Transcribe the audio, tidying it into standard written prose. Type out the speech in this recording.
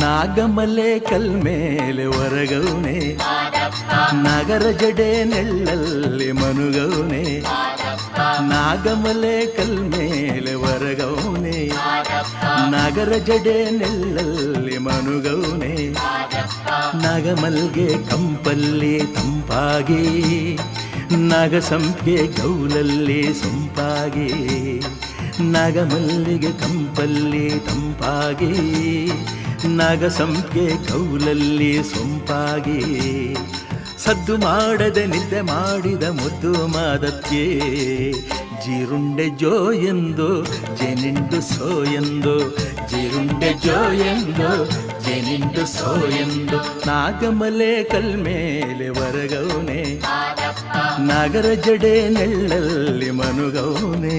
ನಾಗಮಲೆ ಕಲ್ಮೇಲೆ ಹೊರಗೌನೆ ನಗರ ಜಡೆ ನೆಳ್ಳಲ್ಲಿ ಮನುಗೌನೆ ನಾಗಮಲೆ ಕಲ್ಮೇಲೆ ಹೊರಗೌನೆ ನಗರ ಜಡೆ ನೆಳ್ಳಲ್ಲಿ ಮನುಗೌನೆ ನಗಮಲ್ಗೆ ಕಂಪಲ್ಲಿ ತಂಪಾಗಿ ನಗಸಂಪಿಗೆ ಗೌಲಲ್ಲಿ ಸೊಂಪಾಗಿ ನಗಮಲ್ಲಿಗೆ ಕಂಪಲ್ಲಿ ತಂಪಾಗಿ ನಗಸಂಪಿಗೆ ಗೌಲಲ್ಲಿ ಸೊಂಪಾಗಿ ಸದ್ದು ಮಾಡದೆ ನಿದ್ದೆ ಮಾಡಿದ ಮುದ್ದು ಮಾದಕ್ಕೆ ಜೀರುಂಡೆ ಜೋ ಎಂದು ಜೇನಿಂಡು ಸೋ ಎಂದು ಜೀರುಂಡೆ ಜೋ ಎಂದು ಜೇನಿಂಡು ಸೋ ಎಂದು ನಾಗಮಲೆ ಕಲ್ಮೇಲೆ ಹೊರಗೌನೆ ನಗರ ಜಡೆ ನೆಳ್ಳಲ್ಲಿ ಮನುಗೌನೆ